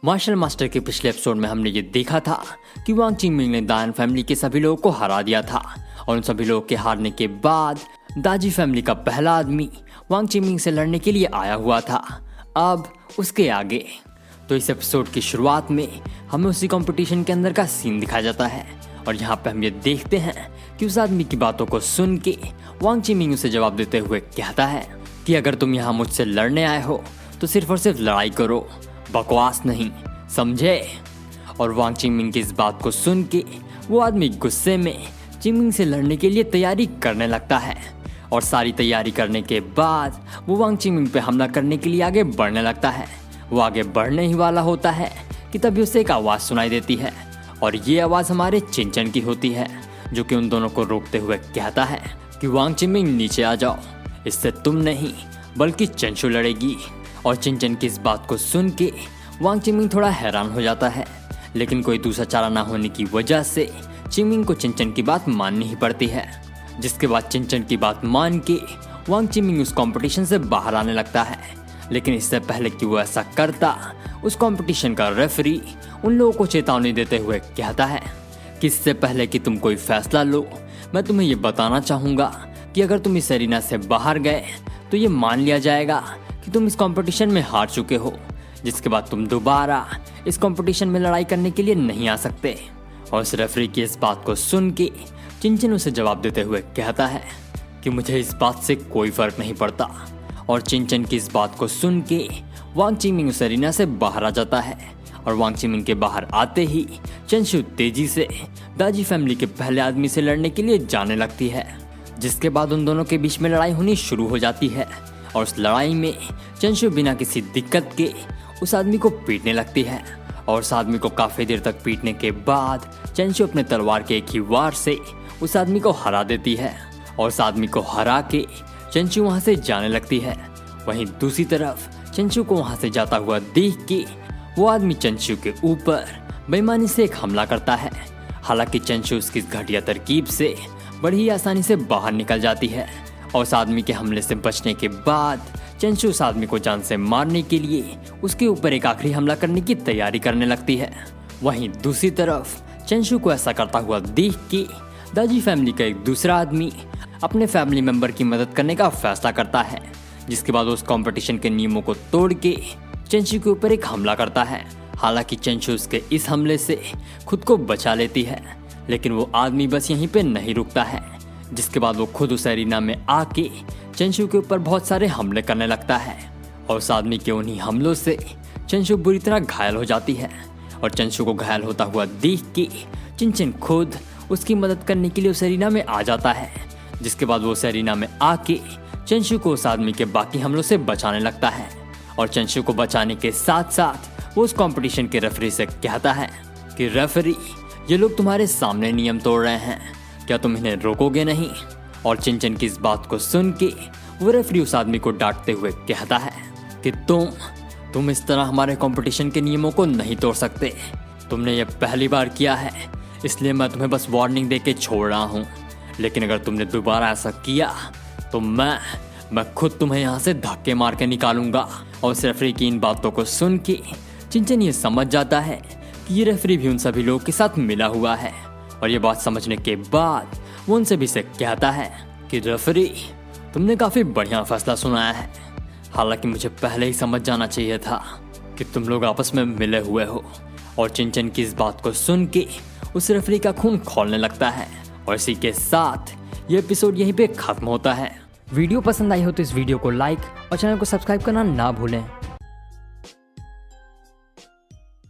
Martial master के पिछले episode में हमने ये देखा था कि वांग चिंगमिंग ने दान फैमिली के सभी लोगों को हरा दिया था और उन सभी लोगों के हारने के बाद दाजी फैमिली का पहला आदमी वांग चिंगमिंग से लड़ने के लिए आया हुआ था। अब उसके आगे तो इस एपिसोड की शुरुआत में हमें उसी कंपटीशन के अंदर का सीन दिखाया जाता है और यहाँ पे हम ये देखते हैं कि उस आदमी की बातों को सुन के वांग चिंगमिंग उसे जवाब देते हुए कहता है कि अगर तुम यहाँ मुझसे लड़ने आए हो तो सिर्फ और सिर्फ लड़ाई करो, बकवास नहीं, समझे। और वांग चिंगमिंग की इस बात को सुन के वो आदमी गुस्से में चिंगमिंग से लड़ने के लिए तैयारी करने लगता है और सारी तैयारी करने के बाद वो वांग चिंगमिंग पे हमला करने के लिए आगे बढ़ने लगता है। वो आगे बढ़ने ही वाला होता है कि तभी उसे एक आवाज़ सुनाई देती है और ये आवाज़ हमारे चिंचन की होती है जो कि उन दोनों को रोकते हुए कहता है कि वांग चिंगमिंग नीचे आ जाओ, इससे तुम नहीं बल्कि चंचू लड़ेगी। और चिंचन की इस बात को सुन के वांग चिंगमिंग थोड़ा हैरान हो जाता है, लेकिन कोई दूसरा चारा ना होने की वजह से चिंगमिंग को चिंचन की बात माननी ही पड़ती है। जिसके बाद चिंचन की बात मान के वांग चिंगमिंग उस कंपटीशन से बाहर आने लगता है। लेकिन इससे पहले कि वो ऐसा करता, उस कंपटीशन का रेफरी उन लोगों को चेतावनी देते हुए कहता है कि इससे पहले कि तुम कोई फैसला लो, मैं तुम्हें ये बताना चाहूँगा कि अगर तुम इस एरिना से बाहर गए तो ये मान लिया जाएगा कि तुम इस कंपटीशन में हार चुके हो, जिसके बाद तुम दोबारा इस कंपटीशन में लड़ाई करने के लिए नहीं आ सकते। और उस रेफरी की इस बात को सुन के चिंचन उसे जवाब देते हुए कहता है कि मुझे इस बात से कोई फर्क नहीं पड़ता। और चिंचन की इस बात को सुन के वांग चिंगमिंग उस एरिना से बाहर आ जाता है और वांग चिंगमिंग के बाहर आते ही चंचू तेजी से दाजी फैमिली के पहले आदमी से लड़ने के लिए जाने लगती है। जिसके बाद उन दोनों के बीच में लड़ाई होनी शुरू हो जाती है और उस लड़ाई में चंचू बिना किसी दिक्कत के उस आदमी को पीटने लगती है और उस आदमी को काफ़ी देर तक पीटने के बाद चंचू अपने तलवार के एक ही वार से उस आदमी को हरा देती है और उस आदमी को हरा के चंचू वहाँ से जाने लगती है। वहीं दूसरी तरफ चंचू को वहाँ से जाता हुआ देख के वो आदमी चंचू के ऊपर बेईमानी से एक हमला करता है। हालांकि चंचू उसकी इस घटिया तरकीब से बड़ी ही आसानी से बाहर निकल जाती है और उस आदमी के हमले से बचने के बाद चंचू उस आदमी को जान से मारने के लिए उसके ऊपर एक आखिरी हमला करने की तैयारी करने लगती है। वहीं दूसरी तरफ चंचू को ऐसा करता हुआ देख के दाजी फैमिली का एक दूसरा आदमी अपने फैमिली मेंबर की मदद करने का फैसला करता है। जिसके बाद उस कंपटीशन के नियमों को तोड़ के चंचू के ऊपर एक हमला करता है। हालांकि चंचू उसके इस हमले से खुद को बचा लेती है, लेकिन वो आदमी बस यहीं पे नहीं रुकता है। जिसके बाद वो खुद उस एरिना में आके चंचू के ऊपर बहुत सारे हमले करने लगता है और उस आदमी के उन्हीं हमलों से चंचू बुरी तरह घायल हो जाती है। और चंचू को घायल होता हुआ देख के चिंचन खुद उसकी मदद करने के लिए उस एरिना में आ जाता है। जिसके बाद वो उस एरिना में आके चंचू को उस आदमी के बाकी हमलों से बचाने लगता है और चंचू को बचाने के साथ साथ वो उस कंपटीशन के रेफरी से कहता है कि रेफरी, ये लोग तुम्हारे सामने नियम तोड़ रहे हैं, क्या तुम इन्हें रोकोगे नहीं। और चिंचन की इस बात को सुन के वो रेफरी उस आदमी को डांटते हुए कहता है कि तुम इस तरह हमारे कंपटीशन के नियमों को नहीं तोड़ सकते। तुमने ये पहली बार किया है, इसलिए मैं तुम्हें बस वार्निंग दे के छोड़ रहा हूँ, लेकिन अगर तुमने दोबारा ऐसा किया तो मैं खुद तुम्हें यहाँ से धक्के मार के निकालूंगा। और उस रेफरी की इन बातों को सुन के चिंचन ये समझ जाता है कि ये रेफरी भी उन सभी लोगों के साथ मिला हुआ है। और ये बात समझने के बाद वो उनसे भी से कहता है कि रेफरी, तुमने काफ़ी बढ़िया फैसला सुनाया है। हालांकि मुझे पहले ही समझ जाना चाहिए था कि तुम लोग आपस में मिले हुए हो। और चिंचन की इस बात को सुन के उस रेफरी का खून खौलने लगता है और इसी के साथ ये एपिसोड यहीं पे खत्म होता है। वीडियो पसंद आई हो तो इस वीडियो को लाइक और चैनल को सब्सक्राइब करना ना भूलें।